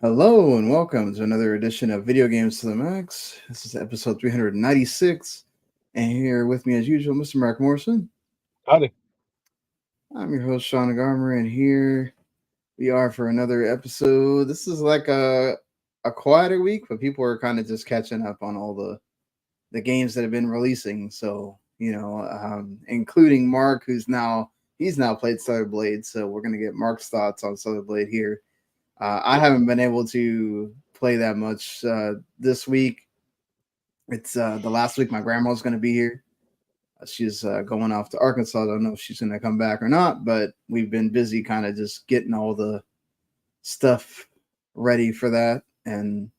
Hello and welcome to another edition of Video Games to the Max. This is episode 396, and here with me as usual, Mr. Mark Morrison. Howdy. I'm your host, Sean Garmer, and here we are for another episode. This is like a quieter week, but people are kind of just catching up on all the games that have been releasing. So, including Mark, he's now played Stellar Blade, so we're gonna get Mark's thoughts on Stellar Blade here. I haven't been able to play that much this week. It's the last week my grandma's going to be here. She's going off to Arkansas. I don't know if she's going to come back or not, but we've been busy kind of just getting all the stuff ready for that and,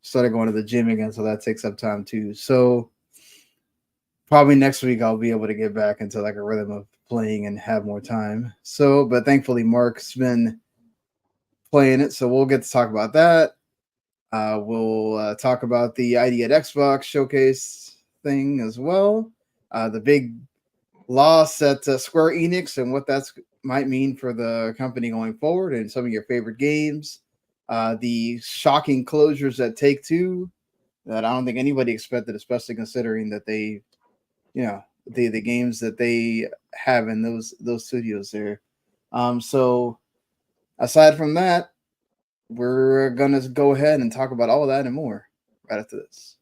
started going to the gym again. So that takes up time too. So probably next week I'll be able to get back into like a rhythm of playing and have more time. So, but thankfully Mark's been playing it, so we'll get to talk about that. We'll talk about the ID at Xbox showcase thing as well. The big loss at Square-Enix and what that's might mean for the company going forward, and some of your favorite games. The shocking closures at Take-Two that I don't think anybody expected, especially considering that the games that they have in those studios there. So aside from that, we're going to go ahead and talk about all of that and more right after this.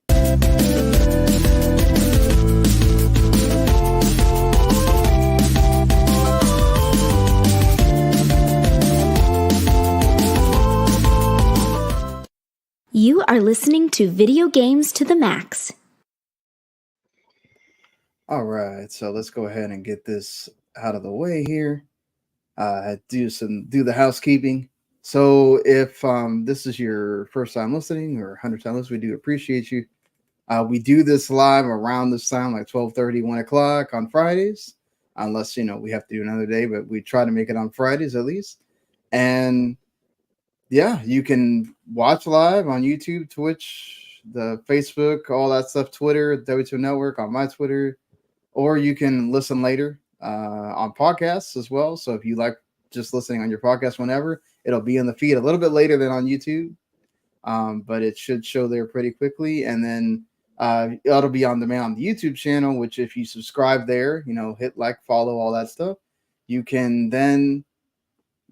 You are listening to Video Games to the Max. All right, so let's go ahead and get this out of the way here. Do the housekeeping. So if this is your first time listening or 100th time listening, we do appreciate you. We do this live around this time, like 12:30, 1 o'clock on Fridays, unless, we have to do another day, but we try to make it on Fridays at least. And yeah, you can watch live on YouTube, Twitch, the Facebook, all that stuff, Twitter, W2 Network, on my Twitter, or you can listen later on podcasts as well. So if you like just listening on your podcast whenever, it'll be in the feed a little bit later than on YouTube, but it should show there pretty quickly. And then it'll be on demand on the YouTube channel, which if you subscribe there, hit like, follow, all that stuff, you can then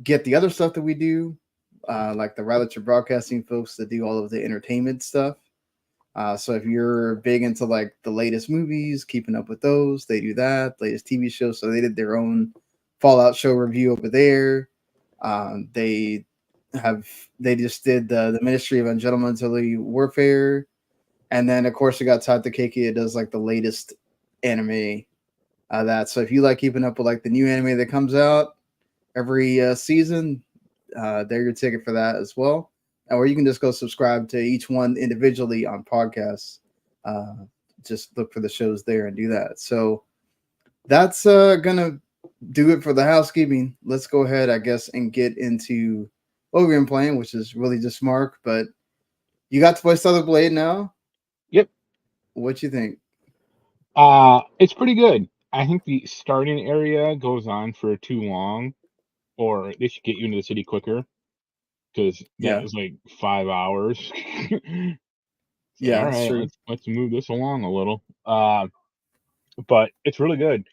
get the other stuff that we do, like the Rather Broadcasting folks that do all of the entertainment stuff. So if you're big into like the latest movies, keeping up with those, they do that. Latest TV shows, so they did their own Fallout show review over there. They just did the Ministry of Ungentlemanly Warfare, and then of course we got Todd Takeki. It does like the latest anime. That so if you like keeping up with like the new anime that comes out every season, they're your ticket for that as well. Or you can just go subscribe to each one individually on podcasts. Just look for the shows there and do that. So that's gonna do it for the housekeeping. Let's go ahead, I guess, and get into what we've been playing, which is really just Mark. But you got to play Stellar Blade now. Yep. What you think? It's pretty good. I think the starting area goes on for too long, or they should get you into the city quicker, because that was like 5 hours. So, yeah, all right, let's move this along a little. But it's really good.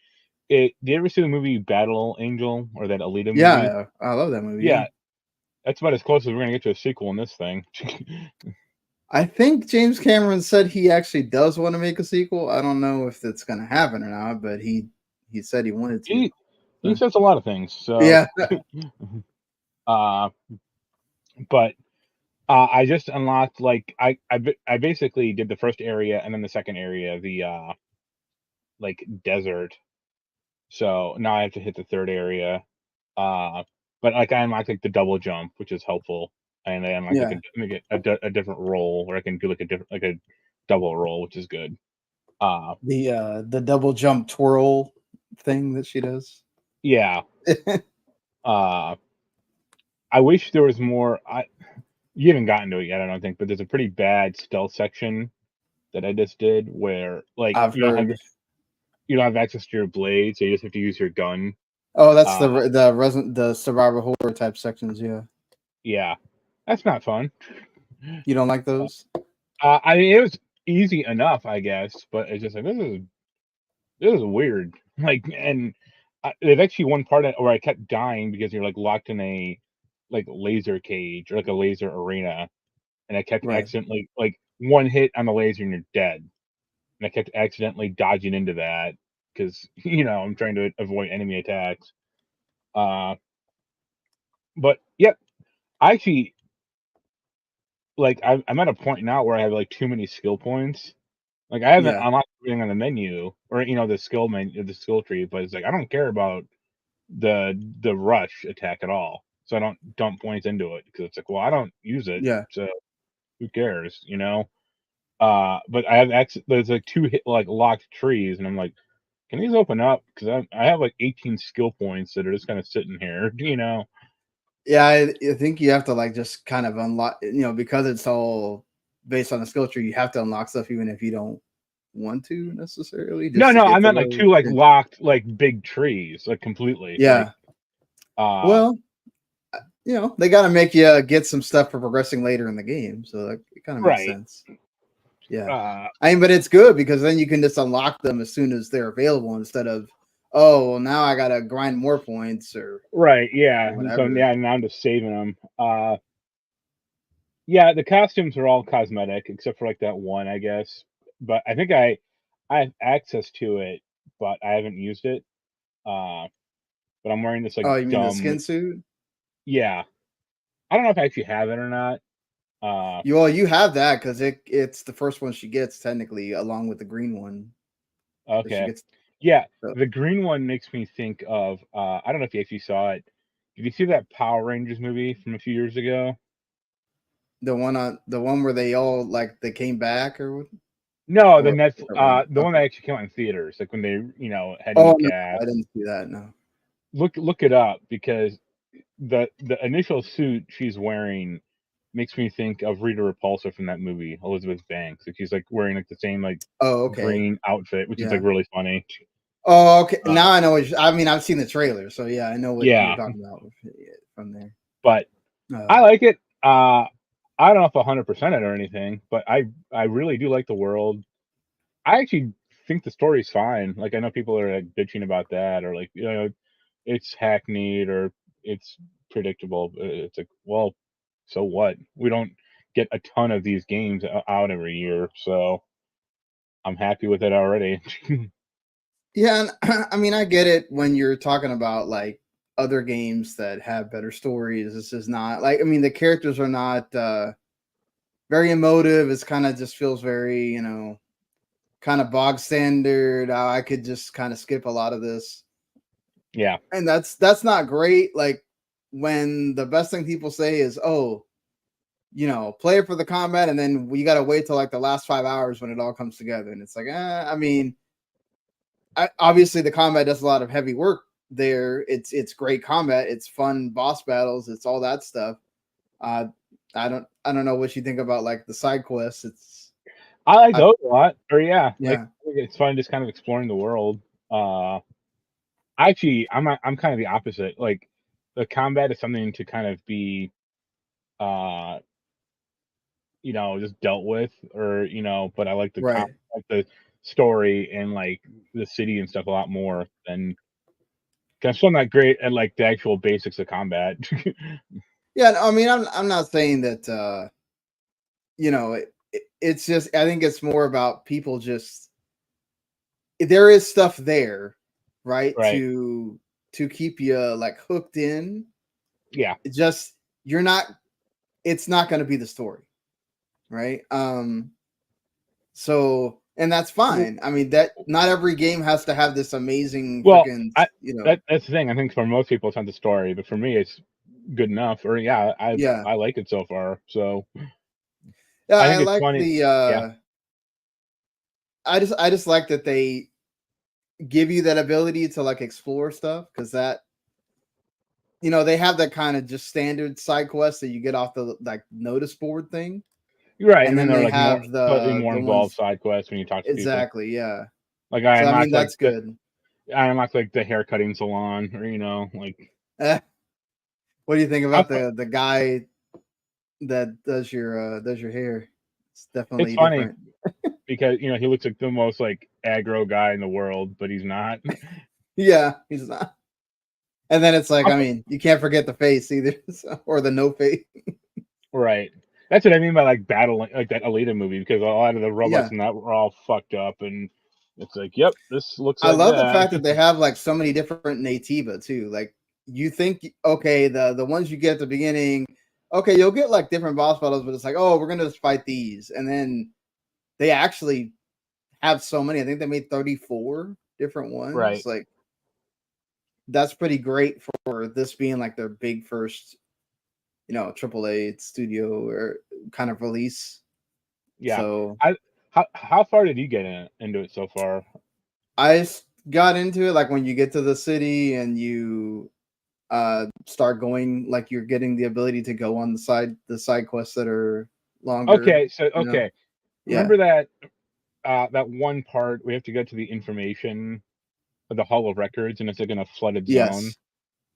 Did you ever see the movie Battle Angel, or that Alita movie? Yeah, I love that movie. Yeah, that's about as close as we're gonna get to a sequel in this thing. I think James Cameron said he actually does want to make a sequel. I don't know if that's going to happen or not, but he said he wanted to. He says a lot of things. So yeah. But I just unlocked, like, I basically did the first area and then the second area, the like desert. So now I have to hit the third area. But like I unlocked like the double jump, which is helpful, and I unlocked a different roll where I can do like a double roll, which is good. The double jump twirl thing that she does. Yeah. I wish there was more. You haven't gotten to it yet, I don't think, but there's a pretty bad stealth section that I just did where, like, you don't have access to your blade, so you just have to use your gun. Oh, that's the survival horror type sections, yeah. Yeah. That's not fun. You don't like those? I mean, it was easy enough, I guess, but it's just like this is weird. Like, and there's actually one part where I kept dying because you're like locked in a like laser cage or like a laser arena, and I kept Right. accidentally like one hit on the laser and you're dead, and I kept accidentally dodging into that because I'm trying to avoid enemy attacks. Uh, but yep, I actually like I'm at a point now where I have like too many skill points. Like I haven't Yeah. unlocked everything on the menu or the skill menu, the skill tree, but it's like I don't care about the rush attack at all. So I don't dump points into it because it's like, well, I don't use it, Yeah. so who cares? But I have there's like two like locked trees, and I'm like, can these open up? Because I have like 18 skill points that are just kind of sitting here. Yeah, I think you have to like just kind of unlock, because it's all based on the skill tree. You have to unlock stuff even if you don't want to necessarily, No, just to no, I get to meant like those. two like locked like big trees, like completely. Like Yeah. Well, they got to make you get some stuff for progressing later in the game, so it kind of makes right. sense. Yeah. Uh, I mean, but it's good because then you can just unlock them as soon as they're available instead of, oh, well, now I got to grind more points or right, yeah. So whatever. yeah, now I'm just saving them. Yeah, the costumes are all cosmetic except for like that one, I guess. But I think I have access to it, but I haven't used it. Uh, but I'm wearing this like Oh, you mean the dumb. skin suit? Yeah, I don't know if I actually have it or not. You have that because it's the first one she gets technically, along with the green one that she Okay. gets. Yeah, So, the green one makes me think of. I don't know if you actually saw it. Did you see that Power Rangers movie from a few years ago? the one where they all like they came back No, or different one. the one Okay. that actually came out in theaters, like when they had new Oh no, I cast. didn't see that. No. Look it up because the initial suit she's wearing makes me think of Rita Repulsa from that movie, Elizabeth Banks. Like she's like wearing like the same like Oh, okay. green outfit, which is like Yeah. really funny. Oh, okay. Uh, Now I know I mean, I've seen the trailer, so yeah, I know what you're yeah, talking about from there. but I Uh, like it. I don't know if 100% it or anything, but I really do like the world. I actually think the story's fine. Like I know people are like bitching about that or like it's hackneyed or it's predictable. But it's like, well, so what? We don't get a ton of these games out every year, so I'm happy with it already. yeah, and I mean, I get it when you're talking about like other games that have better stories. This is not like, I mean, the characters are not very emotive. It's kind of just feels very, kind of bog standard. I could just kind of skip a lot of this, Yeah, and that's not great. Like when the best thing people say is, "Oh, play it for the combat," and then we got to wait till like the last 5 hours when it all comes together, and it's like, I mean, obviously the combat does a lot of heavy work there. It's great combat. It's fun boss battles. It's all that stuff. Uh, I don't know what you think about like the side quests. I like I those a lot. Or yeah, like yeah, I think it's fun just kind of exploring the world. Actually, I'm kind of the opposite. Like the combat is something to kind of be uh just dealt with or but I like right. like the story and like the city and stuff a lot more than because I'm still not great at like the actual basics of combat. Yeah, no, I mean, I'm not saying that it's just I think it's more about people just there is stuff there, right? Right. To keep you like hooked in. Yeah. It just you're not it's not going to be the story, right? So and that's fine. I mean that not every game has to have this amazing Well, freaking, I that's the thing. I think for most people it's not the story, but for me it's good enough. Or yeah, yeah. I like it so far. So Yeah, I I think it's like funny. the Yeah. I just like that they give you that ability to like explore stuff because that they have that kind of just standard side quest that you get off the like notice board thing, You're right. and And then then they're they like more have slightly the more the involved ones side quests when you talk to people. exactly, yeah. Like So I mean that's good. I unlock like the haircutting salon or like What do you think I'm about the guy that does your hair. It's definitely It's funny different. because he looks like the most like aggro guy in the world, but he's not. Yeah, he's not. And then it's like, I Also- mean, you can't forget the face either, or the no face. right. That's what I mean by like battle, like that Alita movie, because a lot of the Yeah, robots in that were all fucked up, and it's like, yep, this looks I like love the that. fact that they have like so many different nativa too. Like you think, okay, the ones you get at the beginning, okay, you'll get like different boss battles, but it's like, oh, we're gonna just fight these, and then they actually have so many. I think they made 34 different ones. Right. Like that's pretty great for this being like their big first, AAA studio or kind of release. Yeah. So I how far did you get into it so far? got into it like when you get to the city and you start going, like you're getting the ability to go on the side quests that are longer. Okay, so okay. Yeah. Remember that that one part we have to go to the information of the Hall of Records, and it's like in a flooded zone. Yes.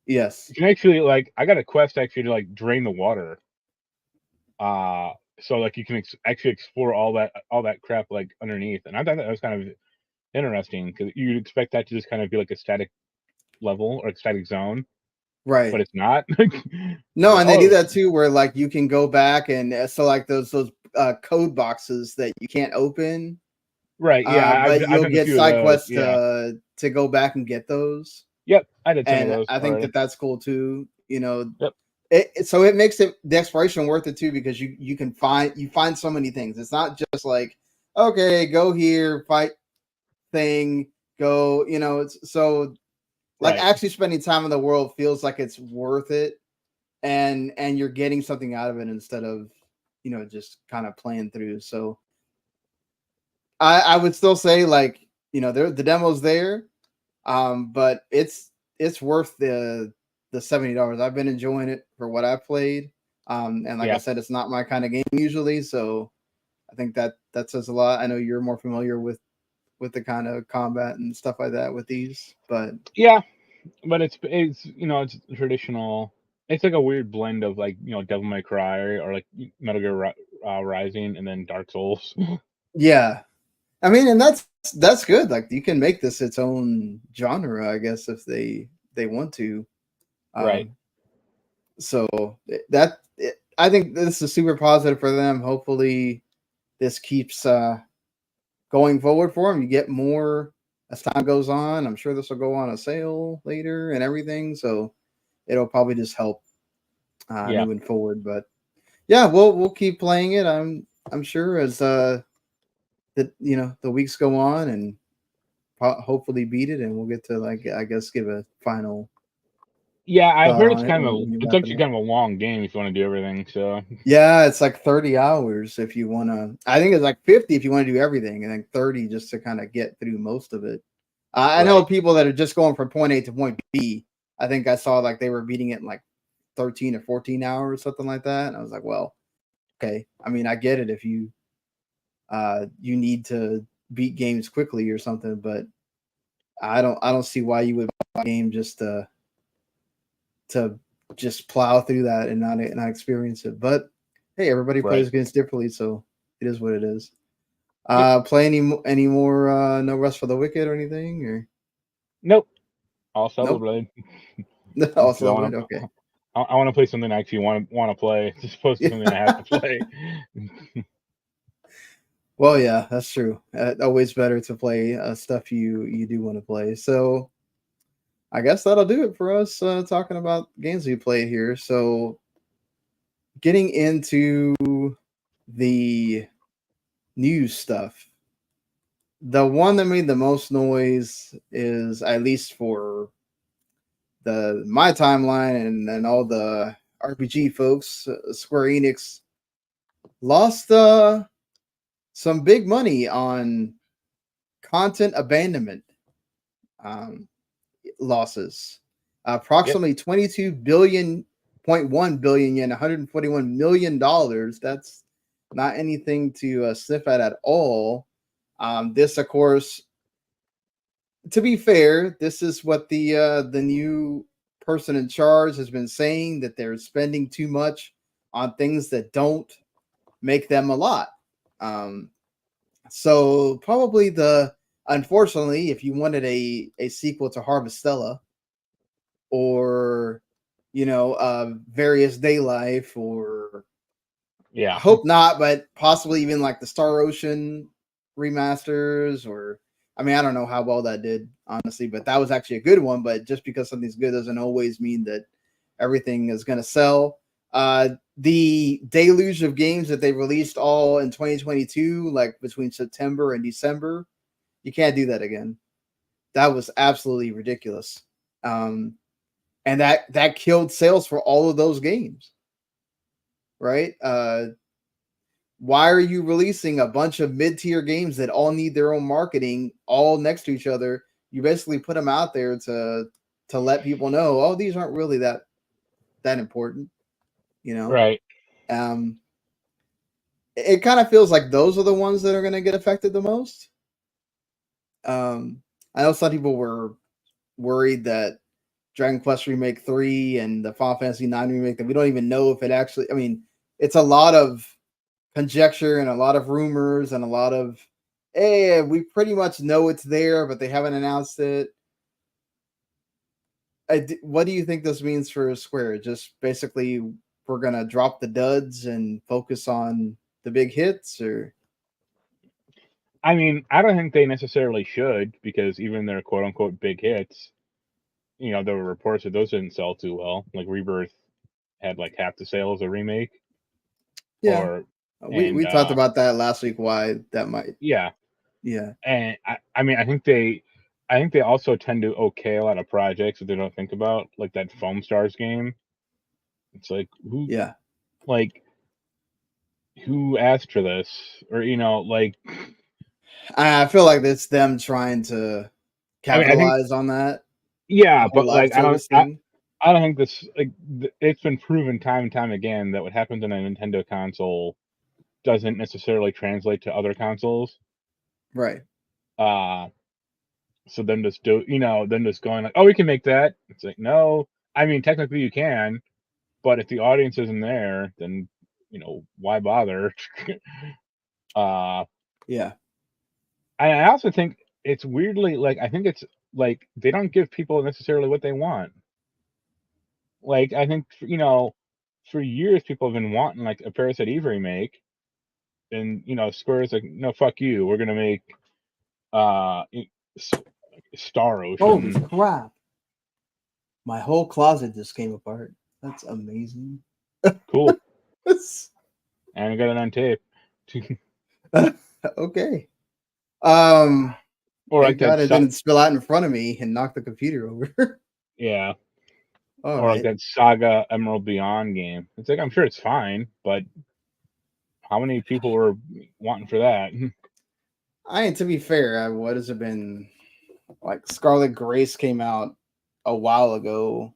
Yes. You can actually like I got a quest actually to like drain the water. So like you can actually explore all that crap like underneath, and I thought that was kind of interesting because you'd expect that to just kind of be like a static level or a static zone, Right. but it's not. No, Like, and they do oh, that too, where like you can go back and so like those code boxes that you can't open, right, yeah, but I've you'll done a get few of side those. quests Yeah, to go back and get those, yep, I did some of and those I think that already. that's cool too. Yep, So it makes the exploration worth it too, because you can find so many things. It's not just like, okay, go here, fight thing, go. It's so like right, actually spending time in the world feels like it's worth it, and you're getting something out of it instead of just kind of playing through. So I would still say, like, the demo's there, but it's worth the $70. I've been enjoying it for what I've played, and like I yeah, said, it's not my kind of game usually, so I think that says a lot. I know you're more familiar with the kind of combat and stuff like that with these, but yeah. But it's it's traditional. It's like a weird blend of like Devil May Cry or like Metal Gear Rising and then Dark Souls. yeah, I mean, and that's good. Like you can make this its own genre, I guess, if they want to. Right. Um, so I think this is super positive for them. Hopefully, this keeps going forward for them. You get more as time goes on. I'm sure this will go on a sale later and everything. So it'll probably just help Yeah. moving forward. But yeah, we'll keep playing it. I'm sure as the weeks go on, and hopefully beat it, and we'll get to, like, I guess, give a final Yeah, I thought heard it's on it kind of when you're it's wrapping actually up. kind of a long game if you want to do everything. So Yeah, it's like 30 hours if you want to. I think it's like 50 if you want to do everything, and then 30 just to kind of get through most of it. I know right. people that are just going from point A to point B. I think I saw like they were beating it in like 13 or 14 hours, something like that. And I was like, well, okay. I mean, I get it if you need to beat games quickly or something, but I don't see why you would buy a game just to just plow through that and not experience it. But hey, everybody Right. plays games differently, so it is what it is. Yep. Play any more No Rest for the Wicked or anything, or Nope. All nope? Blade because Also, good. Okay. I want to play something I actually want to play as opposed to something I have to Yeah. play. Well, yeah, that's true. Always better to play stuff you do want to play. So I guess that'll do it for us talking about games we play here. So getting into the news stuff. The one that made the most noise is, at least for my timeline and all the RPG folks, Square Enix lost some big money on content abandonment um, losses. Yep. Approximately 22.1 billion yen, $141 million. That's not anything to sniff at all. This, of course, to be fair, this is what the new person in charge has been saying, that they're spending too much on things that don't make them a lot. So probably unfortunately, if you wanted a sequel to Harvestella or Various Day Life, or I hope not, but possibly even like the Star Ocean remasters, or I mean, I don't know how well that did, honestly, but that was actually a good one. But just because something's good doesn't always mean that everything is going to sell. The deluge of games that they released all in 2022, like between September and December, you can't do that again. That was absolutely ridiculous. And that killed sales for all of those games, right? Why are you releasing a bunch of mid-tier games that all need their own marketing all next to each other? You basically put them out there to let people know, oh, these aren't really that important, Right. It kind of feels like those are the ones that are going to get affected the most. I know some people were worried that Dragon Quest Remake 3 and the Final Fantasy IX Remake, that we don't even know if it actually, I mean, it's a lot of conjecture and a lot of rumors and a lot of, hey, we pretty much know it's there, but they haven't announced it. What do you think this means for Square? Just basically we're going to drop the duds and focus on the big hits, or? I mean, I don't think they necessarily should, because even their quote unquote big hits, there were reports that those didn't sell too well. Like Rebirth had like half the sales of remake. Yeah. We talked about that last week, why that might. Yeah. Yeah. And I mean, I think they also tend to okay a lot of projects that they don't think about, like that Foam Stars game. It's like, who asked for this? Or, like, I feel like it's them trying to capitalize on that. Yeah, but like I don't think this, like, it's been proven time and time again that what happens in a Nintendo console doesn't necessarily translate to other consoles. Right. So them just going like, oh, we can make that. It's like, no, I mean, technically you can, but if the audience isn't there, then why bother? Yeah. And I also think it's weirdly, like, I think it's like they don't give people necessarily what they want. Like, I think, for years people have been wanting like a Parasite Eve remake, and Square's like, no, fuck you, we're gonna make Star Ocean. Holy crap! My whole closet just came apart. That's amazing. Cool. And I got it on tape. Okay. Or like God, it didn't spill out in front of me and knock the computer over. Yeah. All or right. like that Saga Emerald Beyond game. It's like, I'm sure it's fine, but how many people were wanting for that? To be fair, what has it been? Like Scarlet Grace came out a while ago.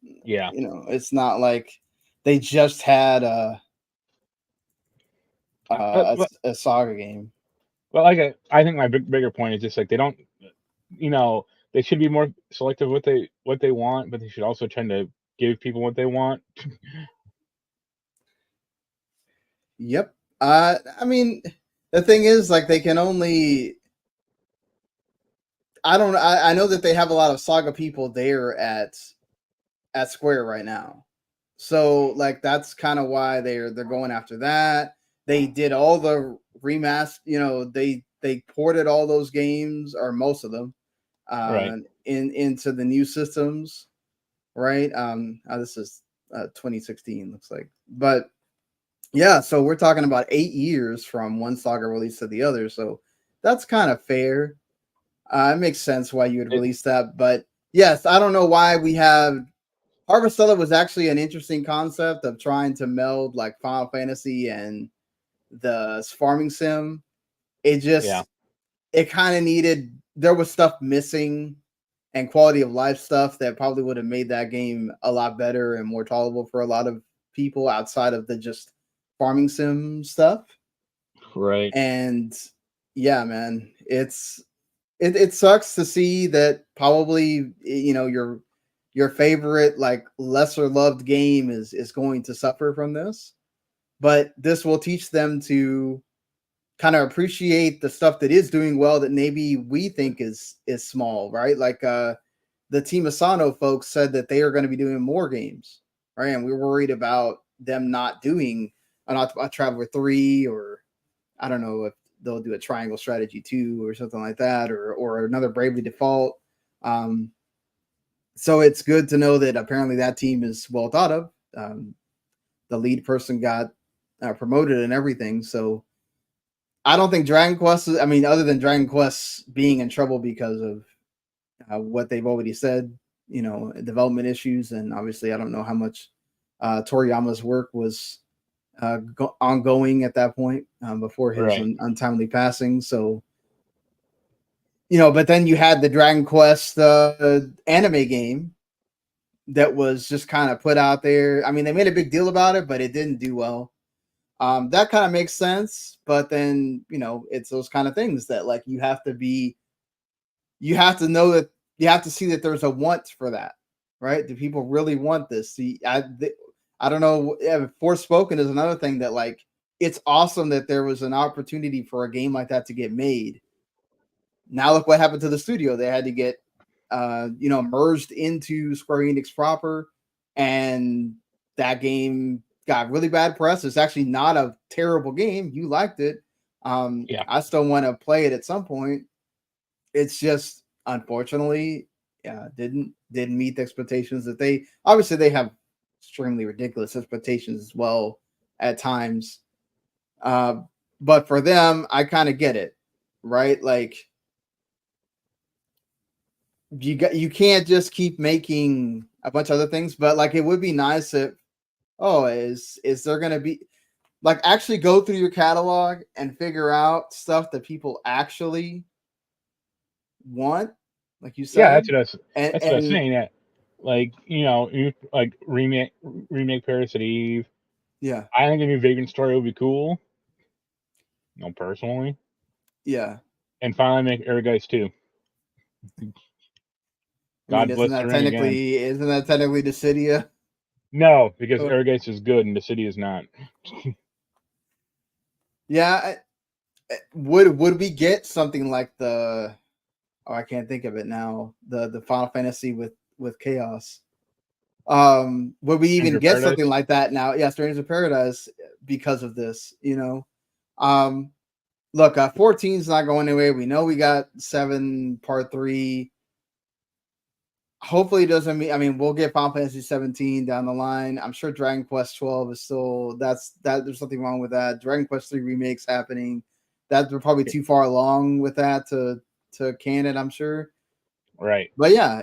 Yeah. It's not like they just had a Saga game. Well, like, I think my bigger point is just like they don't, they should be more selective what they want, but they should also try to give people what they want. Yep. I mean, the thing is, like, they can only. I know that they have a lot of Saga people there at Square right now, so like that's kind of why they're going after that. They did all the remaster. They ported all those games, or most of them, Right. into the new systems, right? This is 2016, looks like, but yeah, so we're talking about 8 years from one Saga release to the other, so that's kind of fair. It makes sense why you would release that, but yes, I don't know why we have Harvestella. Was actually an interesting concept of trying to meld like Final Fantasy and the farming sim. It just it kind of needed, there was stuff missing and quality of life stuff that probably would have made that game a lot better and more tolerable for a lot of people outside of the just farming sim stuff. Right. And yeah, man, it sucks to see that probably your your favorite, like, lesser loved game is going to suffer from this. But this will teach them to kind of appreciate the stuff that is doing well that maybe we think is small, right? Like the Team Asano folks said that they are going to be doing more games, right? And we're worried about them not doing a Traveler 3, or I don't know if they'll do a Triangle Strategy 2 or something like that, or another Bravely Default. So it's good to know that apparently that team is well thought of. The lead person got promoted and everything. So I don't think Dragon Quest is, I mean, other than Dragon Quest being in trouble because of what they've already said, development issues. And obviously, I don't know how much Toriyama's work was ongoing at that point before his untimely passing. So, but then you had the Dragon Quest anime game that was just kind of put out there. I mean, they made a big deal about it, but it didn't do well. That kind of makes sense. But then, it's those kind of things that, like, you have to know that you have to see that there's a want for that, right? Do people really want this? See, I don't know. Forspoken is another thing that, like, it's awesome that there was an opportunity for a game like that to get made. Now look what happened to the studio. They had to get, merged into Square-Enix proper, and that game got really bad press. It's actually not a terrible game. You liked it. Yeah. I still want to play it at some point. It's just, unfortunately, didn't meet the expectations that they have extremely ridiculous expectations as well at times. But for them, I kind of get it, right? Like, you can't just keep making a bunch of other things, but, like, it would be nice if, is there going to be, like, actually go through your catalog and figure out stuff that people actually want, like you said. Yeah, that's what I was and saying. That, like, you like remake Parasite Eve. Yeah, I think a new Vagrant story would be cool. No, personally. Yeah. And finally make Ehrgeiz 2. God bless the ring again. Isn't that technically Dissidia? No, because Ehrgeiz is good and Dissidia is not. Yeah. Would we get something like I can't think of it now, the Final Fantasy with Chaos? Would we even get something like that now? Yeah, Strangers of Paradise, because of this, look, 14's not going anywhere. We know we got 7 Part 3. Hopefully it doesn't mean, I mean, we'll get Final Fantasy 17 down the line. I'm sure Dragon Quest 12 is still, there's something wrong with that. Dragon Quest 3 remakes happening. That we're probably too far along with that to canon, I'm sure. Right. But yeah,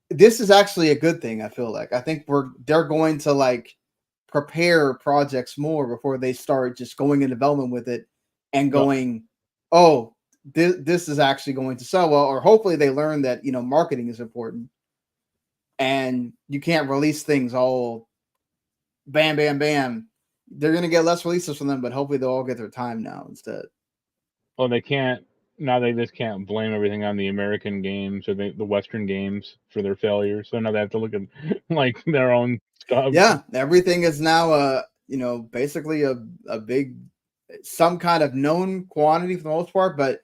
this is actually a good thing, I feel like. I think they're going to, like, prepare projects more before they start just going in development with it and going, this is actually going to sell well, or hopefully they learn that, marketing is important and you can't release things all bam, bam, bam. They're going to get less releases from them, but hopefully they'll all get their time now instead. Well, they can't, now they just can't blame everything on the American games or the Western games for their failures. So now they have to look at, like, their own stuff. Yeah, everything is now, basically a big, some kind of known quantity for the most part, but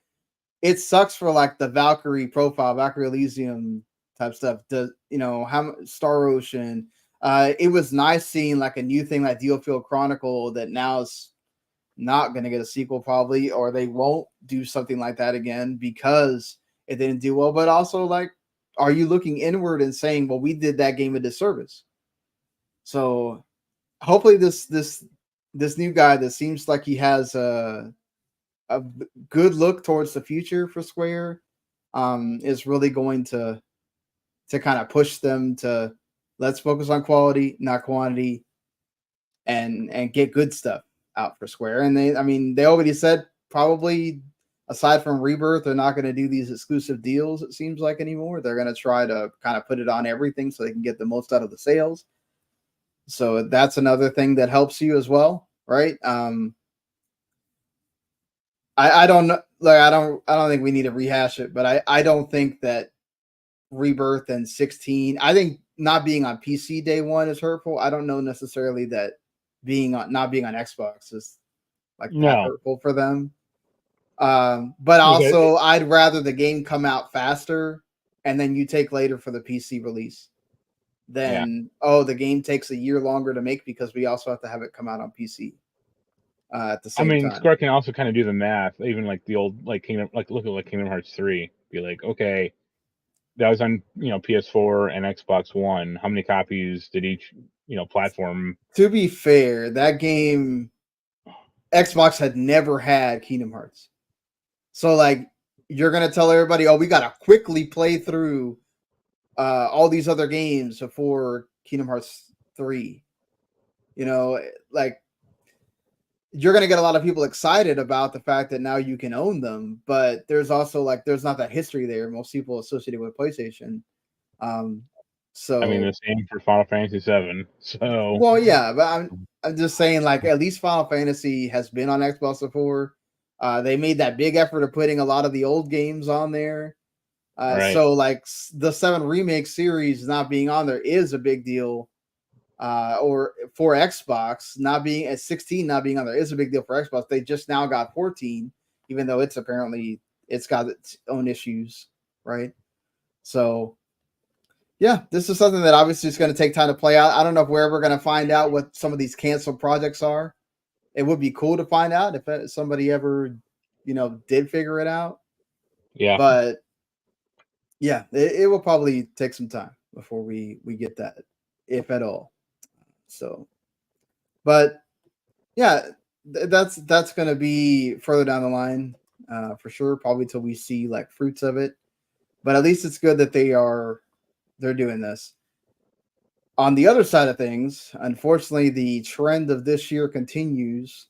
it sucks for, like, the Valkyrie profile, Valkyrie Elysium type stuff. How Star Ocean. It was nice seeing, like, a new thing like Diofield Chronicle that now is not going to get a sequel probably, or they won't do something like that again because it didn't do well. But also, like, are you looking inward and saying, well, we did that game a disservice? So hopefully this new guy that seems like he has a good look towards the future for Square is really going to kind of push them to, let's focus on quality, not quantity, and get good stuff out for Square. And they already said, probably aside from Rebirth, they're not going to do these exclusive deals, it seems like, anymore. They're going to try to kind of put it on everything so they can get the most out of the sales. So that's another thing that helps you as well, right? I don't know. Like, I don't think we need to rehash it, but I don't think that Rebirth and 16. I think not being on PC day one is hurtful. I don't know necessarily that not being on Xbox is like that No, hurtful for them. But also I'd rather the game come out faster and then you take later for the PC release than the game takes a year longer to make because we also have to have it come out on PC at the same time. Square can also kind of do the math, even like the old like Kingdom, like look at like Kingdom Hearts 3. Be like, okay, that was on PS4 and Xbox One. How many copies did each platform? To be fair, that game Xbox had never had Kingdom Hearts. So like you're gonna tell everybody, oh, we gotta quickly play through all these other games before Kingdom Hearts 3. Like you're gonna get a lot of people excited about the fact that now you can own them, but there's also like there's not that history there. Most people associated with PlayStation. So the same for Final Fantasy 7. So well, yeah, but I'm just saying, like at least Final Fantasy has been on Xbox before. They made that big effort of putting a lot of the old games on there. right. So like the 7 remake series not being on there is a big deal. Or for Xbox not being at 16 not being on there is a big deal for Xbox. They just now got 14, even though it's got its own issues, right? So yeah, this is something that obviously is going to take time to play out. I don't know if we're ever going to find out what some of these canceled projects are. It would be cool to find out if somebody ever, did figure it out. Yeah. But yeah, it will probably take some time before we get that, if at all. So, but yeah, that's going to be further down the line for sure, probably till we see like fruits of it. But at least it's good that they're doing this. On the other side of things, unfortunately, the trend of this year continues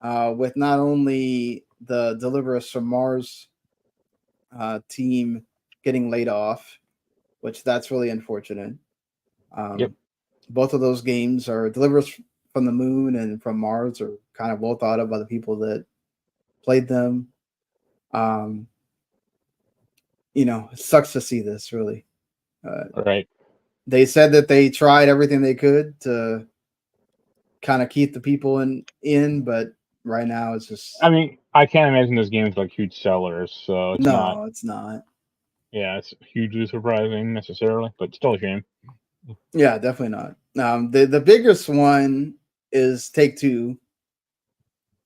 with not only the Deliver Us from Mars team getting laid off, which that's really unfortunate. Yep. Both of those games are Deliver Us from the Moon and from Mars are kind of well thought of by the people that played them. It sucks to see this, really. Right. They said that they tried everything they could to kind of keep the people in, but right now it's just. I can't imagine those games like huge sellers, so it's not. No, it's not. Yeah, it's hugely surprising necessarily, but still a shame. Yeah, definitely not. The biggest one is Take-Two.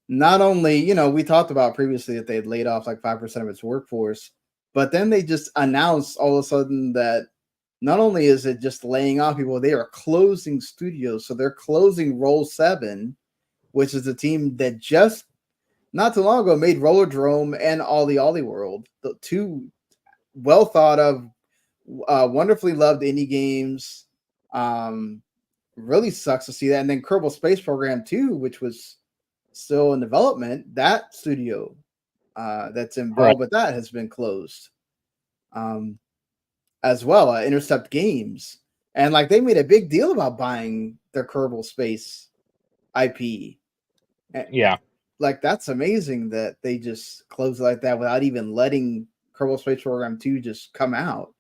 Not only, we talked about previously that they had laid off like 5% of its workforce, but then they just announced all of a sudden that not only is it just laying off people, they are closing studios. So they're closing Roll 7, which is a team that just not too long ago made Rollerdrome and Ollie World, the two well thought of, wonderfully loved indie games. Really sucks to see that. And then Kerbal Space Program 2, which was still in development, that studio that's involved with that has been closed. As well, Intercept Games. And like they made a big deal about buying their Kerbal Space IP. Yeah. Like that's amazing that they just closed it like that without even letting Kerbal Space Program 2 just come out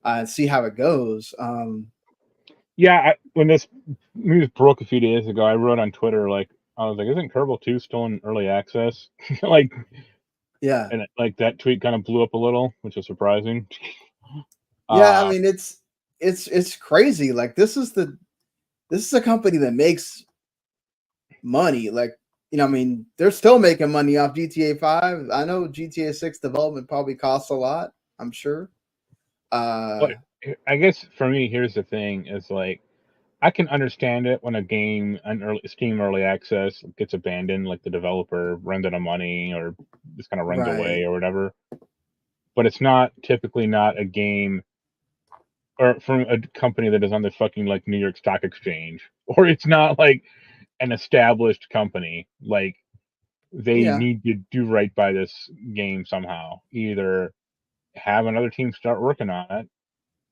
and see how it goes. Yeah, when this news broke a few days ago, I wrote on Twitter like I was like, "Isn't Kerbal 2 still in early access?" Like, yeah, and like that tweet kind of blew up a little, which was surprising. Yeah, I mean it's crazy. Like this is a company that makes money. Like I mean, they're still making money off GTA 5. I know GTA 6 development probably costs a lot. I'm sure. But I guess for me, here's the thing: is like I can understand it when a game, Steam early access gets abandoned, like the developer runs out of money or just kind of runs away or whatever. But it's not typically not a game or from a company that is on the fucking like New York Stock Exchange, or it's not like an established company. Like they need to do right by this game somehow. Either have another team start working on it,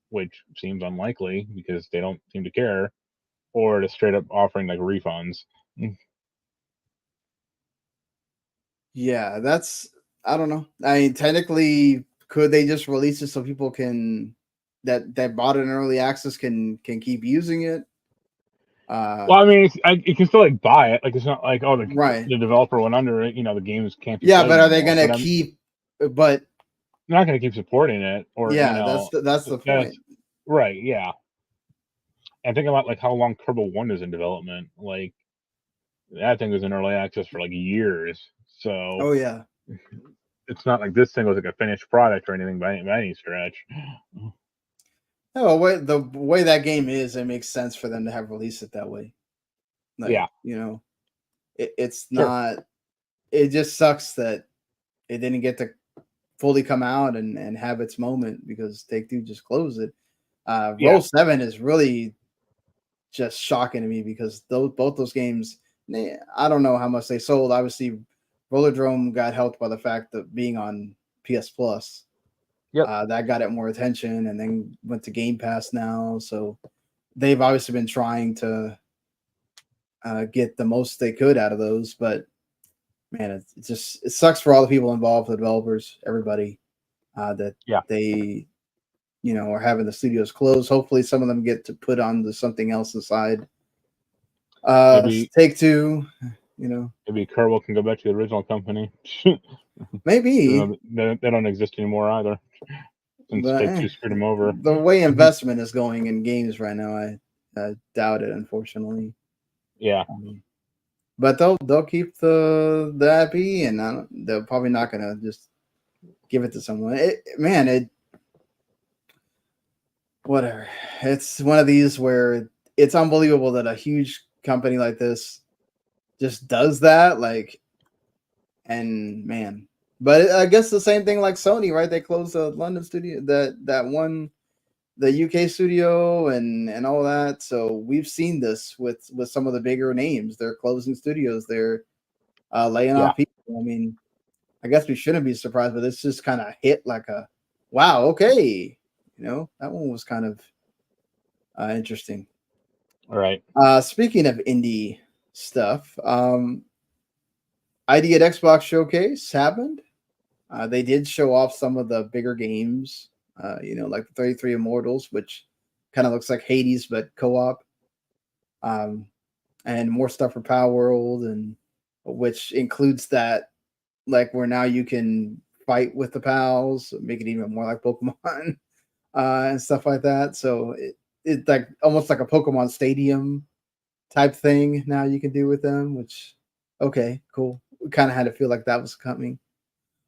which seems unlikely because they don't seem to care, or to straight up offering like refunds. Yeah, I don't know. I mean, technically, could they just release it so people can that bought it in early access can keep using it. Well, I mean, you can still like buy it. Like it's not like Right. the developer went under it. You know, the games can't be. Yeah, played but are they anymore. going But to keep? But they're not going to keep supporting it, or you yeah, know, that's the point. right. Yeah, and think about like how long Kerbal 1 is in development. Like that thing was in early access for like years. So Oh yeah. it's not like this thing was like a finished product or anything by any stretch. No, the way that game is, it makes sense for them to have released it that way. Like, Yeah. you know, it's Sure. not. It just sucks that it didn't get to fully come out and have its moment because Take-Two just closed it. Roll 7 is really just shocking to me because both those games, I don't know how much they sold. Obviously, Rollerdrome got helped by the fact that being on PS Plus. Yep. That got it more attention, and then went to Game Pass now. So they've obviously been trying to get the most they could out of those. But man, it sucks for all the people involved, the developers, everybody, that they are having the studios closed. Hopefully, some of them get to put on to something else aside. Maybe Take-Two, maybe Kerbal can go back to the original company. maybe they don't exist anymore either. Since Take-Two screwed them over. The way investment is going in games right now, I doubt it, unfortunately. Yeah. But they'll keep the IP, and they're probably not gonna just give it to someone. Whatever. It's one of these where it's unbelievable that a huge company like this just does that. Like, and man, but I guess the same thing like Sony, right? They closed the London studio, that one, the UK studio, and all that. So we've seen this with some of the bigger names. They're closing studios. They're laying off people. I mean, I guess we shouldn't be surprised, but this just kind of hit like a wow. Okay, that one was kind of interesting. All right. Speaking of indie stuff, ID at Xbox Showcase happened. They did show off some of the bigger games, like the 33 Immortals, which kind of looks like Hades but co-op, and more stuff for Power World, and which includes that, like where now you can fight with the pals, make it even more like Pokemon, and stuff like that. So it's like almost like a Pokemon Stadium type thing now you can do with them, which okay, cool. We kind of had to feel like that was coming.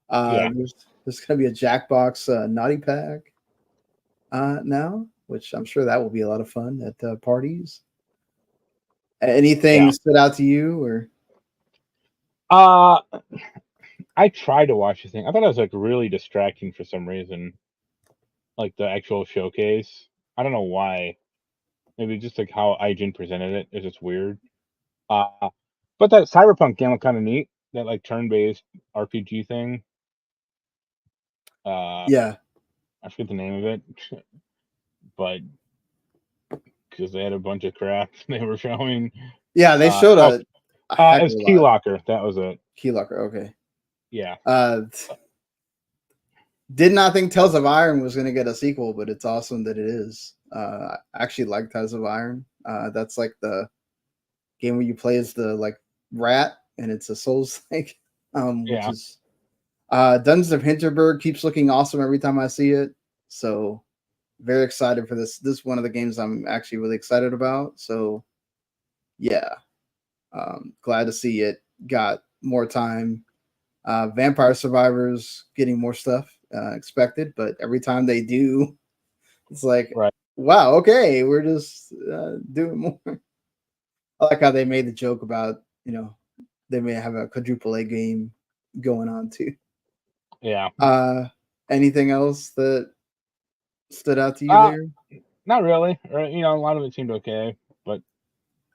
There's gonna be a Jackbox Naughty Pack now, which I'm sure that will be a lot of fun at parties. Anything stood out to you, or? I tried to watch the thing. I thought it was like really distracting for some reason. Like the actual showcase. I don't know why. Maybe just like how IGN presented it is just weird. But that Cyberpunk game looked kind of neat. That like turn-based RPG thing. Yeah, I forget the name of it, but because they had a bunch of crap they were showing. Yeah, they showed a heck of it's a Key lot. Locker. That was it. Key Locker, okay. Yeah. Did not think Tales of Iron was going to get a sequel, but it's awesome that it is. I actually like Tales of Iron. That's like the game where you play as the like rat, and it's a Souls like, which is Dungeons of Hinterberg keeps looking awesome every time I see it. So very excited for this. This is one of the games I'm actually really excited about. So yeah, glad to see it got more time. Vampire Survivors getting more stuff expected, but every time they do, it's like, wow, okay, we're just doing more. I like how they made the joke about, they may have a quadruple A game going on too. Yeah. Anything else that stood out to you there? Not really. Or, a lot of it seemed okay, but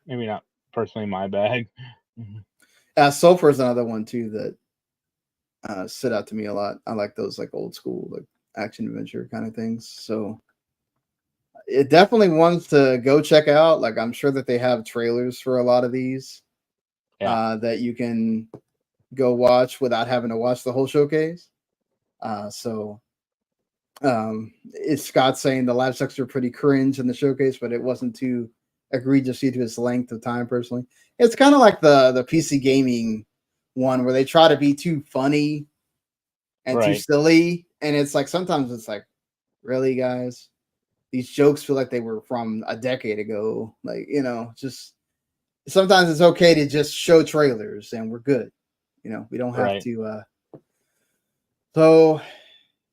maybe not personally my bag. Sulfur is another one too that stood out to me a lot. I like those like old school like action adventure kind of things. So it definitely wants to go check out. Like I'm sure that they have trailers for a lot of these that you can go watch without having to watch the whole showcase. So It's Scott saying the live sections are pretty cringe in the showcase, but it wasn't too egregious due to its length of time. Personally, it's kind of like the PC gaming one where they try to be too funny and too Right. silly, and it's like sometimes it's like, really, guys, these jokes feel like they were from a decade ago. Like, just sometimes it's okay to just show trailers and we're good. We don't have Right. to. So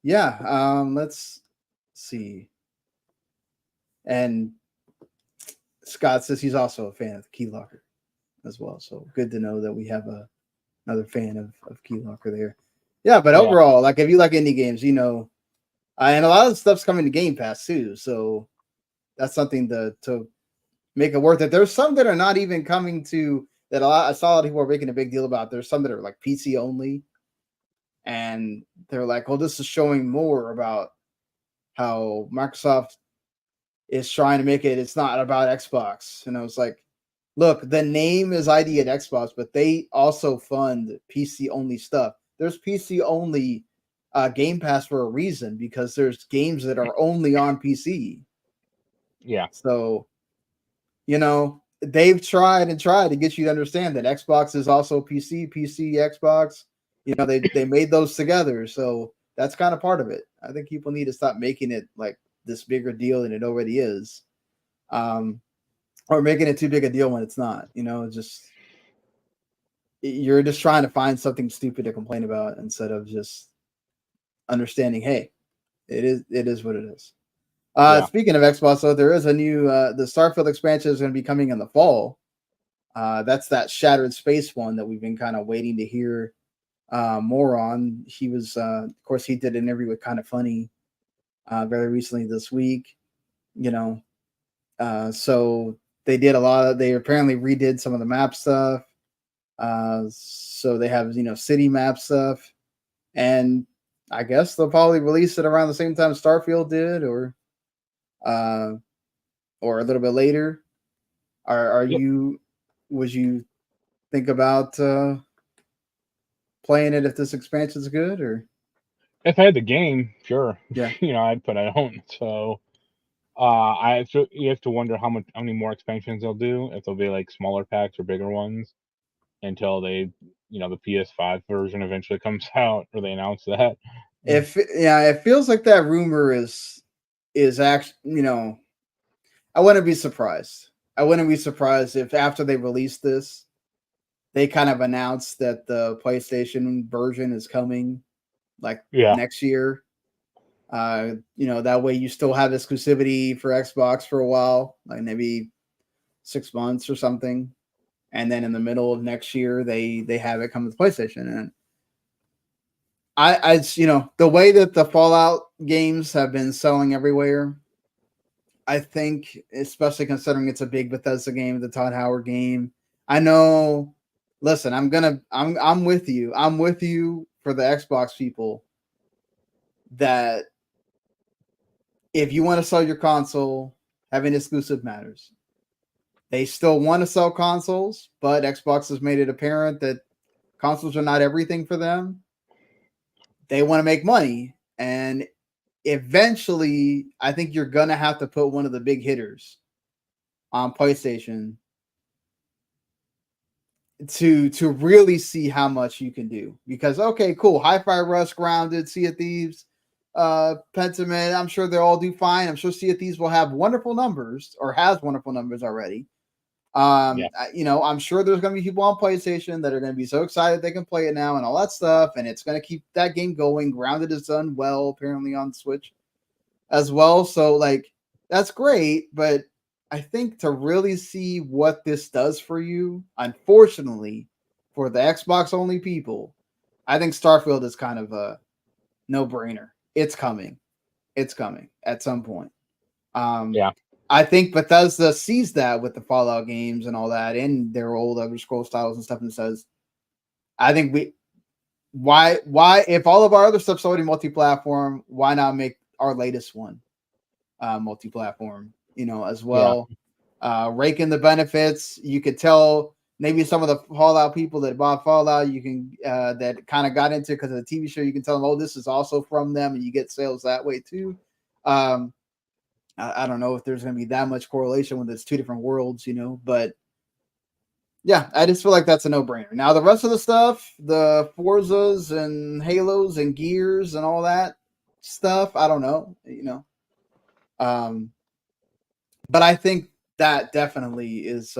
yeah, let's see. And Scott says he's also a fan of Key Locker as well. So good to know that we have another fan of Key Locker there. Yeah, but overall, like if you like indie games, and a lot of the stuff's coming to Game Pass too. So that's something to make it worth it. There's some that are not even coming to that. I saw a lot of people are making a big deal about. There's some that are like PC only, and they're like, "Oh, this is showing more about how Microsoft is trying to make it. It's not about Xbox." And I was like, "Look, the name is ID at Xbox, but they also fund PC only stuff. There's PC only Game Pass for a reason because there's games that are only on PC." Yeah. So, they've tried to get you to understand that Xbox is also PC, Xbox. They made those together. So that's kind of part of it. I think people need to stop making it like this bigger deal than it already is. Or making it too big a deal when it's not, you're just trying to find something stupid to complain about instead of just understanding, hey, it is what it is. Speaking of Xbox, though, there is a new the Starfield expansion is going to be coming in the fall. That's that Shattered Space one that we've been kind of waiting to hear more on. He was, of course, he did an interview with Kind of Funny very recently this week. So they did they apparently redid some of the map stuff. So they have city map stuff, and I guess they'll probably release it around the same time Starfield did, or a little bit later. Would you think about playing it if this expansion is good, or If I had the game, sure. Yeah. But I don't. So you have to wonder how many more expansions they'll do. If they'll be like smaller packs or bigger ones until the PS5 version eventually comes out, or they announce that. It feels like that rumor is actually, I wouldn't be surprised. I wouldn't be surprised if after they release this, they kind of announce that the PlayStation version is coming like next year. That way you still have exclusivity for Xbox for a while, like maybe 6 months or something. And then in the middle of next year, they have it come to PlayStation. And I the way that the Fallout games have been selling everywhere, I think, especially considering it's a big Bethesda game, the Todd Howard game. I know. Listen, I'm with you. I'm with you for the Xbox people that if you want to sell your console, having exclusive matters. They still want to sell consoles, but Xbox has made it apparent that consoles are not everything for them. They want to make money, and eventually, I think you're gonna have to put one of the big hitters on PlayStation to really see how much you can do. Because okay, cool, Hi-Fi Rush, Grounded, Sea of Thieves, Pentiment, I'm sure they'll all do fine. I'm sure Sea of Thieves will have wonderful numbers or has wonderful numbers already. I'm sure there's going to be people on PlayStation that are going to be so excited they can play it now and all that stuff, and it's going to keep that game going. Grounded is done well, apparently, on Switch as well. So, like, that's great, but I think to really see what this does for you, unfortunately, for the Xbox only people, I think Starfield is kind of a no-brainer. It's coming. It's coming at some point. I think Bethesda sees that with the Fallout games and all that in their old Elder Scrolls styles and stuff and says, I think why if all of our other stuff's already multi-platform, why not make our latest one multi-platform, as well. Rake in the benefits. You could tell maybe some of the Fallout people that bought Fallout, you can that kind of got into because of the TV show, you can tell them, oh, this is also from them, and you get sales that way too. I don't know if there's going to be that much correlation when it's two different worlds, but yeah, I just feel like that's a no-brainer. Now, the rest of the stuff, the Forzas and Halos and Gears and all that stuff, I don't know, but I think that definitely is,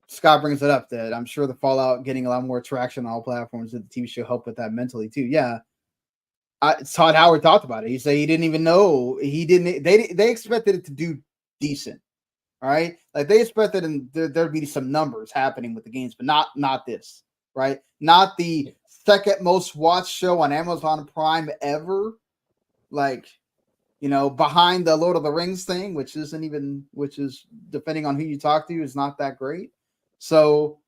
Scott brings it up that I'm sure the Fallout getting a lot more traction on all platforms with the TV show helped with that mentally too. Yeah. Todd Howard talked about it. He said he didn't even know they expected it to do decent. All right. Like they expected there'd be some numbers happening with the games, but not this, right? Not the second most watched show on Amazon Prime ever. Like, behind the Lord of the Rings thing, which is depending on who you talk to, is not that great. So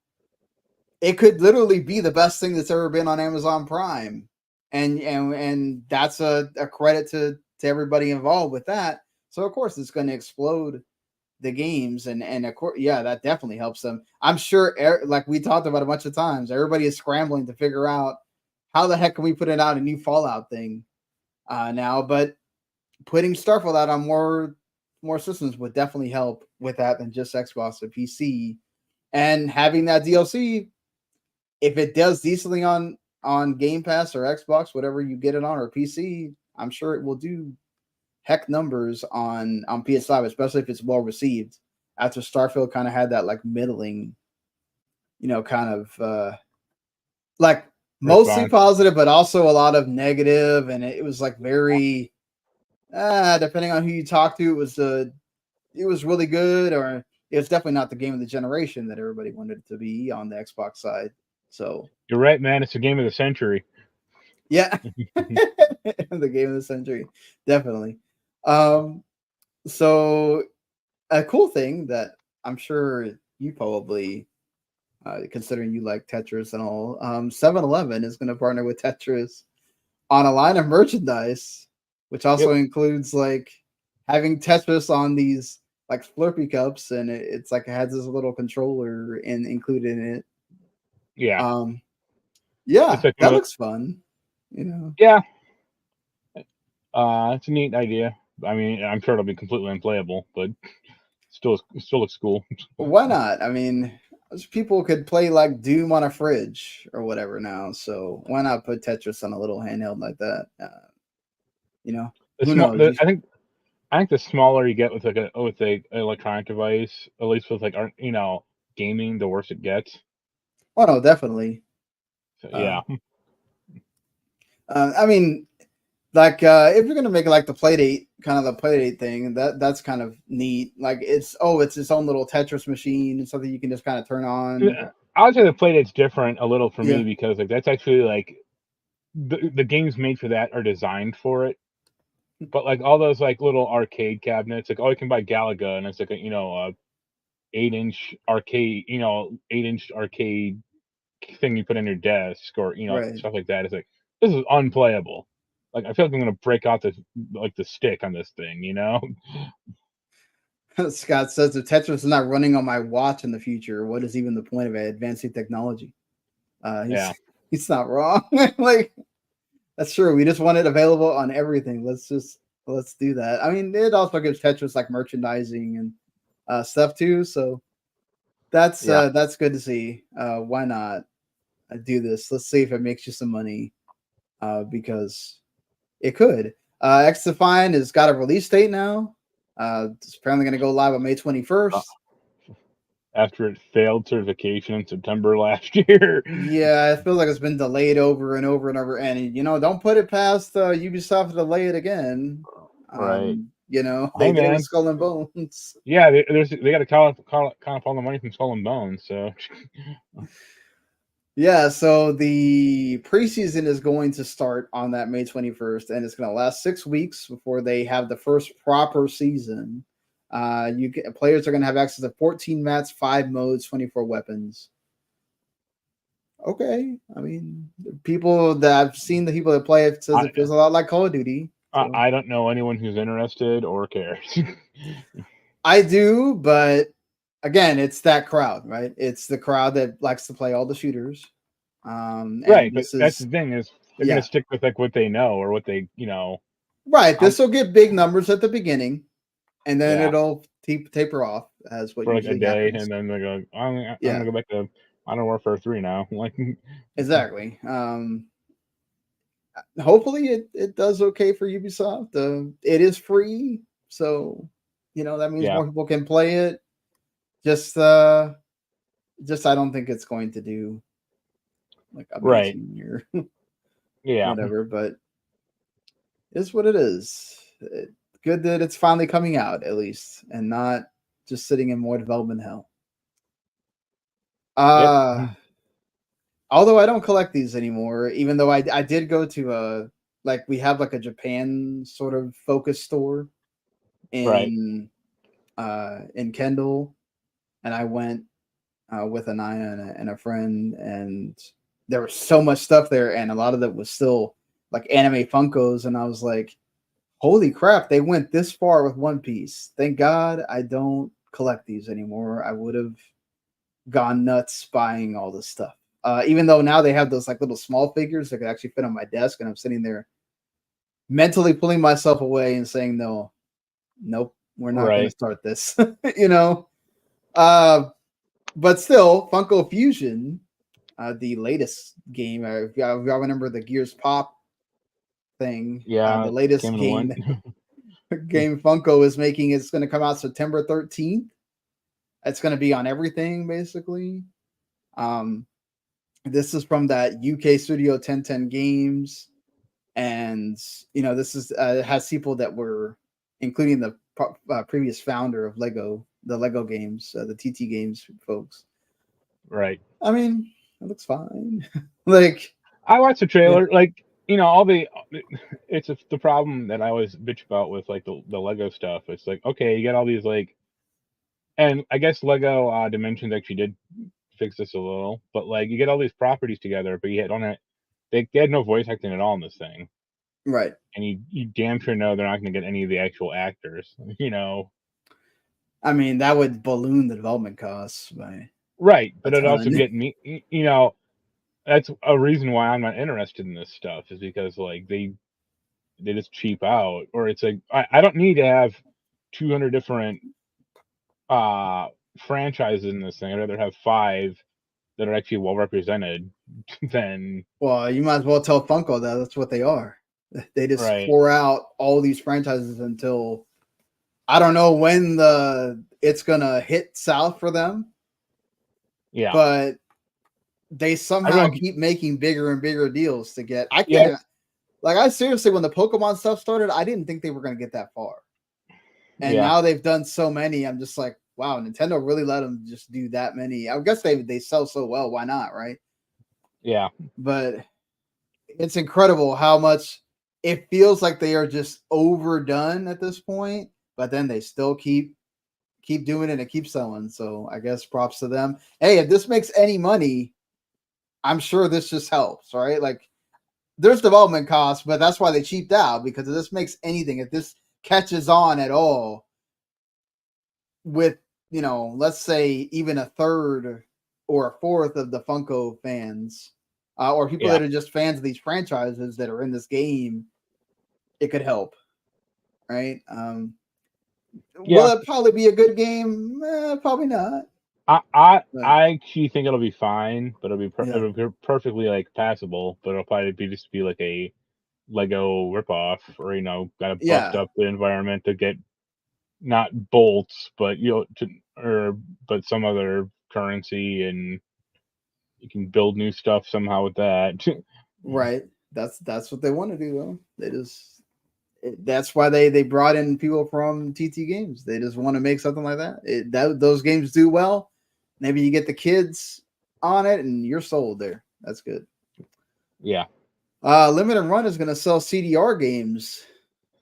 it could literally be the best thing that's ever been on Amazon Prime. And that's a credit to everybody involved with that. So of course it's going to explode the games, and of course, yeah, that definitely helps them. I'm sure, like we talked about a bunch of times, everybody is scrambling to figure out how the heck can we put it out a new Fallout thing now. But putting Starfield out on more systems would definitely help with that than just Xbox or PC. And having that DLC, if it does decently on Game Pass or Xbox, whatever you get it on, or PC, I'm sure it will do heck numbers on PS5, especially if it's well received. After Starfield kind of had that like middling, kind of like mostly positive, but also a lot of negative, and it was like very depending on who you talk to, it was really good, or it was definitely not the game of the generation that everybody wanted it to be on the Xbox side. So you're right, man. It's the game of the century. Yeah, the game of the century, definitely. So a cool thing that I'm sure you probably, considering you like Tetris and all, 7-Eleven is going to partner with Tetris on a line of merchandise, which also includes like having Tetris on these like Slurpee cups, and it's like it has this little controller included in it. Yeah. Yeah, like that looks fun. Yeah. It's a neat idea. I mean, I'm sure it'll be completely unplayable, but still looks cool. Why not? I mean, people could play like Doom on a fridge or whatever now, so why not put Tetris on a little handheld like that? Who knows? I think the smaller you get with a electronic device, at least with gaming, the worse it gets. Oh no, definitely. So, yeah. I mean, like if you're gonna make it like the Playdate thing, that's kind of neat. Like it's its own little Tetris machine and something you can just kind of turn on. I would say the Playdate's different a little for me because like that's actually like the games made for that are designed for it. But like all those like little arcade cabinets, like you can buy Galaga, and it's like a 8-inch arcade, 8-inch arcade thing you put in your desk, or stuff like that. It's like, this is unplayable. Like I feel like I'm gonna break out the stick on this thing, Scott says if Tetris is not running on my watch in the future, what is even the point of advancing technology? He's not wrong. Like that's true. We just want it available on everything. Let's do that. I mean, it also gives Tetris like merchandising and stuff too. So that's good to see. Why not do this? Let's see if it makes you some money, because it could. XDefiant has got a release date now. It's apparently going to go live on May 21st. After it failed certification in September last year. Yeah, it feels like it's been delayed over and over and over. And don't put it past Ubisoft to delay it again. Right. They did it with Skull and Bones. Yeah, they got to kind of follow the money from Skull and Bones. So. Yeah, so the preseason is going to start on that May 21st, and it's going to last 6 weeks before they have the first proper season. Players are going to have access to 14 maps, 5 modes, 24 weapons. Okay, I mean, people that I've seen, the people that play it says it feels a lot like Call of Duty. So. I don't know anyone who's interested or cares. I do, but again, it's that crowd, right? It's the crowd that likes to play all the shooters. And Right, but this that's is the thing is they're yeah, gonna stick with like what they know or what they right. I'm This will get big numbers at the beginning, and then yeah it'll taper off as what for like a usually day, happens. and then they go, I'm Yeah, gonna go back to Modern Warfare 3 now. Like, exactly. Hopefully it does okay for Ubisoft. It is free, so that means yeah, more people can play it. Just I don't think it's going to do like right, amazing or yeah, whatever, but it's what it is. Good that it's finally coming out at least, and not just sitting in more development hell. yep, Although I don't collect these anymore, even though I did go to like we have like a Japan sort of focus store right, in Kendall, and I went with Anaya and a friend, and there was so much stuff there, and a lot of it was still like anime Funkos, and I was like, holy crap, they went this far with One Piece. Thank God I don't collect these anymore. I would have gone nuts buying all this stuff. Even though now they have those like little small figures that could actually fit on my desk, and I'm sitting there mentally pulling myself away and saying, no, nope, we're not going to right, start this. you know, uh, but still, Funko Fusion, the latest game. If y'all remember the Gears Pop thing, yeah, the latest came and game went. game Funko is making is going to come out September 13th. It's going to be on everything basically. This is from that UK studio 1010 Games, and this is has people that were including the previous founder of the Lego games, the TT Games folks. Right. I mean, it looks fine. like, I watched the yeah, trailer. Like, all it's the problem that I always bitch about with like the Lego stuff. It's like, okay, you get all these like, and I guess Lego Dimensions actually did fix this a little, but like you get all these properties together, but you don't have they had no voice acting at all in this thing, right. and you damn sure know they're not going to get any of the actual actors. I mean, that would balloon the development costs by Right, a but it also ton. get me. That's a reason why I'm not interested in this stuff is because like they just cheap out, or it's like I don't need to have 200 different uh franchises in this thing. I'd rather have 5 that are actually well represented than Well, you might as well tell Funko that that's what they are. They just right. pour out all these franchises until I don't know when it's gonna hit south for them, Yeah, but they I somehow really keep making bigger and bigger deals to get. I yeah can't like I seriously when the Pokemon stuff started, I didn't think they were gonna get that far, and yeah now they've done so many. I'm just like, wow, Nintendo really let them just do that many. I guess they sell so well, why not, right? yeah But it's incredible how much it feels like they are just overdone at this point, but then they still keep doing it and keep selling. So I guess props to them. Hey, if this makes any money, I'm sure this just helps, right? Like there's development costs, but that's why they cheaped out because if this makes anything, if this catches on at all with, let's say even a third or a fourth of the Funko fans, or people yeah that are just fans of these franchises that are in this game, it could help, right? Will yeah. it probably be a good game? Probably not. But I actually think it'll be fine, but yeah, it'll be perfectly like passable. But it'll probably be like a Lego ripoff, or got to buffed yeah, up the environment to get not bolts, but but some other currency, and you can build new stuff somehow with that. right. That's what they want to do, though. That's why they brought in people from TT Games. They just want to make something like that. Those games do well. Maybe you get the kids on it, and you're sold there. That's good. Yeah. Limited Run is going to sell CDR games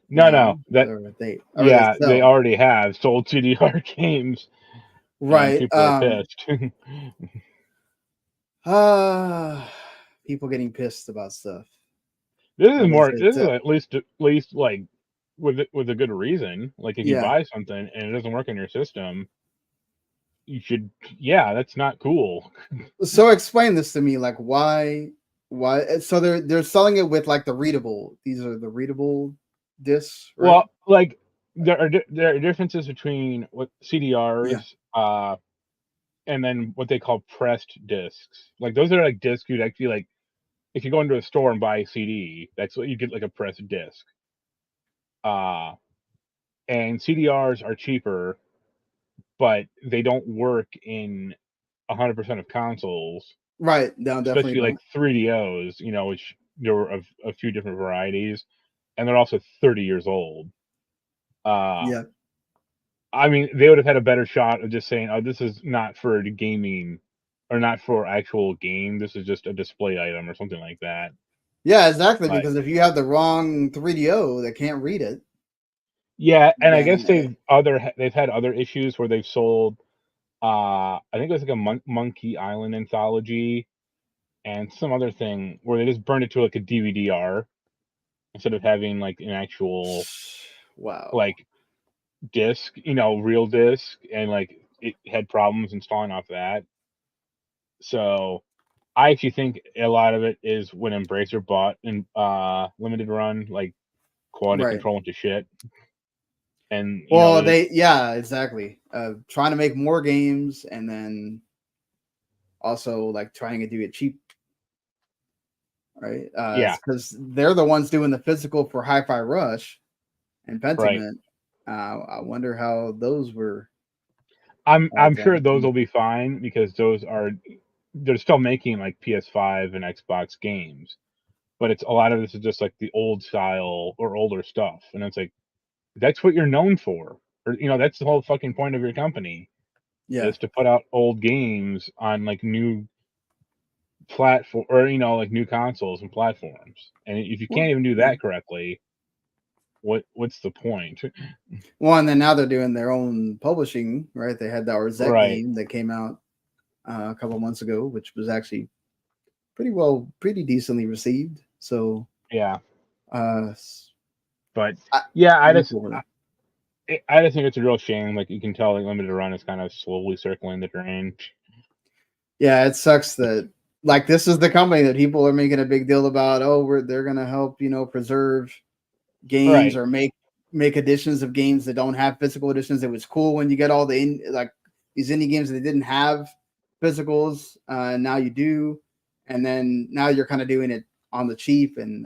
No, now, that or they yeah, they sell, already have sold CDR games, and right? people are pissed. Uh, people getting pissed about stuff. This is What is more. it? This is at least like with a good reason. Like if you Yeah, buy something and it doesn't work in your system, you should. Yeah, that's not cool. So explain this to me, like why? So they're selling it with like the readable. These are the readable discs, right? Well, like there are differences between what Yeah. CDRs, and then what they call pressed discs. Like those are like discs you'd actually like if you go into a store and buy a CD. That's what you get, like a pressed disc. Uh, and CDRs are cheaper, but they don't work in 100% of consoles, Right. No, definitely especially like don't. 3DOs. Which there were of a few different varieties, and they're also 30 years old. Uh, Yeah. I mean, they would have had a better shot of just saying, "Oh, this is not for the gaming, or not for actual game. This is just a display item or something like that." Yeah, exactly. But Because if you have the wrong 3DO that can't read it, yeah, and I guess then they've had other issues where they've sold. I think it was like a Monkey Island anthology and some other thing where they just burned it to like a DVD-R instead of having like an actual wow. like disc, real disc, and like it had problems installing off that. So I actually think a lot of it is when Embracer bought in limited run, like quality Right. control into shit. And Well, they just yeah, exactly. Trying to make more games and then also like trying to do it cheap, right? yeah, Because they're the ones doing the physical for Hi-Fi Rush and right. Pentiment. I wonder how those were I'm sure done. those will be fine because they're still making like PS5 and Xbox games, but it's a lot of this is just like the old style or older stuff, and it's like that's what you're known for, or that's the whole fucking point of your company Yeah. is to put out old games on like new platform or like new consoles and platforms, and if you Well, can't even do yeah. that correctly, what's the point? Well, and then now they're doing their own publishing, right? They had the Rosette Right. game that came out a couple months ago, which was actually pretty decently received. So, Yeah, uh, but I, yeah, I'm for it. I just think it's a real shame. Like you can tell, like Limited Run is kind of slowly circling the drain. Yeah, it sucks that like this is the company that people are making a big deal about. Oh, they're gonna help preserve games Right. or make editions of games that don't have physical editions. It was cool when you get all like these indie games that didn't have physicals. Now you do, and then now you're kind of doing it on the cheap, and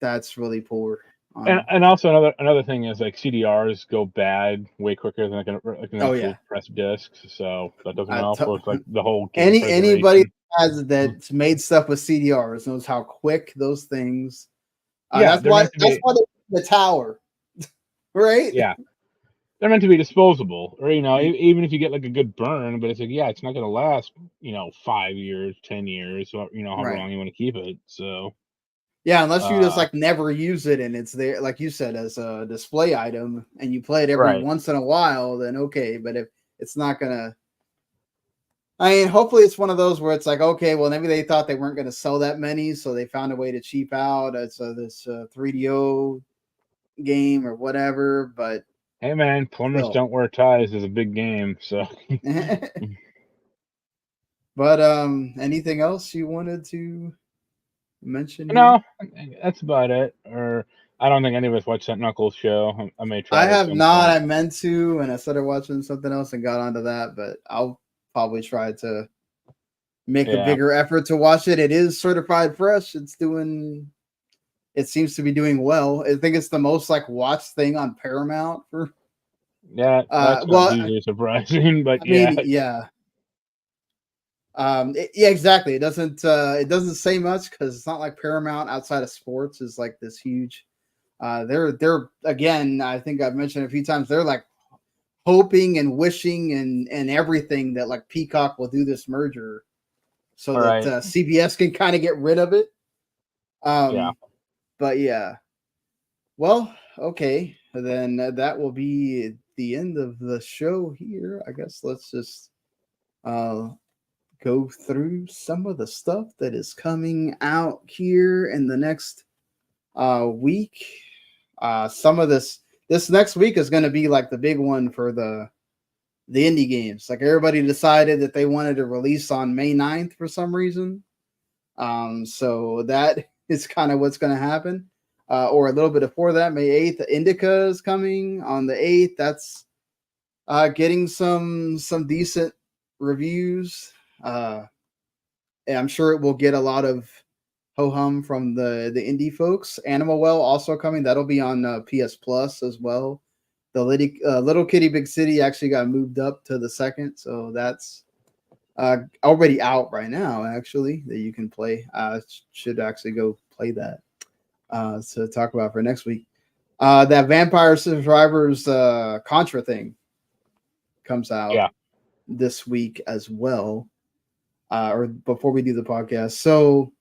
that's really poor. And also another thing is like CDRs go bad way quicker than like an Oh yeah, actual press disc, so that doesn't I help t- with like the whole game anybody preservation. that's made stuff with CDRs knows how quick those things. Yeah, That's they're why meant to be. the tower, right? Yeah, they're meant to be disposable, or even if you get like a good burn, but it's like it's not going to last 5 years, 10 years, or however Right. long you want to keep it. So Yeah, unless you just uh, like never use it and it's there, like you said, as a display item and you play it every right. once in a while, then okay. But if it's not gonna, I mean, hopefully it's one of those where it's like, okay, well, maybe they thought they weren't gonna sell that many, so they found a way to cheap out. It's this 3DO game or whatever, but Hey man, plumbers still. don't wear ties is a big game, so But anything else you wanted to mention here? no, that's about it. Or I don't think any of us watched that Knuckles show. I may I try at have some not. point. I meant to, and I started watching something else and got onto that, but I'll probably try to make a Yeah, bigger effort to watch it. It is certified fresh. It seems to be doing well. I think it's the most like watched thing on Paramount for yeah, that's not well, hugely surprising, but I yeah, mean, yeah. Yeah, exactly. It doesn't say much because it's not like Paramount outside of sports is like this huge. They're again, I think I've mentioned a few times, they're like hoping and wishing and everything that like Peacock will do this merger so all that right, CBS can kind of get rid of it. yeah. But yeah, well, okay, then that will be the end of the show here. I guess let's just uh, go through some of the stuff that is coming out here in the next week. Some of this next week is going to be like the big one for the the indie games. Like everybody decided that they wanted to release on May 9th for some reason. So that is kind of what's going to happen. Or a little bit before that, May 8th, Indica is coming on the 8th. That's getting some decent reviews. And I'm sure it will get a lot of ho-hum from the indie folks. Animal Well also coming. That'll be on PS Plus as well. The Little Kitty Big City actually got moved up to the 2nd, so that's already out right now, actually, that you can play. Should actually go play that to talk about for next week. That Vampire Survivors Contra thing comes out this week as well, or before we do the podcast. So,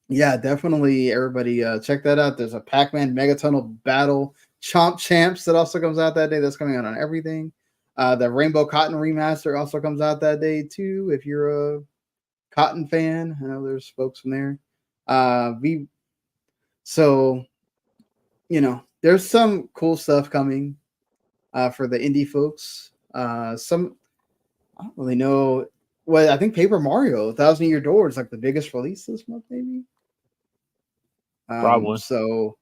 yeah, definitely everybody check that out. There's a Pac-Man Megatunnel Battle Chomp Champs that also comes out that day. That's coming out on everything. The Rainbow Cotton Remaster also comes out that day too. If you're a Cotton fan, I know there's folks from there. So, there's some cool stuff coming for the indie folks. Some I don't really know. Well, I think Paper Mario 1,000 Year Door is like the biggest release this month, maybe. Probably. So,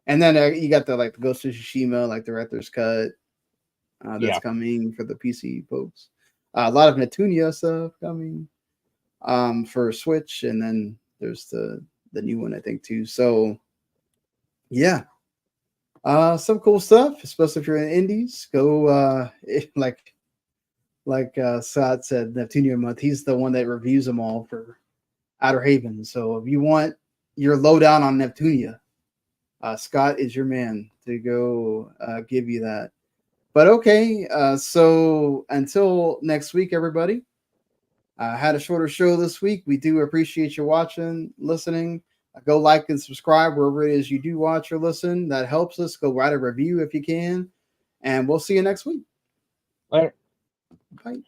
and then you got the Ghost of Tsushima, like director's cut. That's coming for the PC folks. A lot of Neptunia stuff coming for Switch, and then there's the new one, I think, too. So, yeah, some cool stuff, especially if you're in indies. Go like Scott said, Neptunia month. He's the one that reviews them all for Outer Haven. So if you want your lowdown on Neptunia, Scott is your man to go give you that. But okay, so until next week, everybody. Had a shorter show this week. We do appreciate you watching, listening. Go like and subscribe wherever it is you do watch or listen. That helps us. Go write a review if you can. And we'll see you next week. Later. Bye.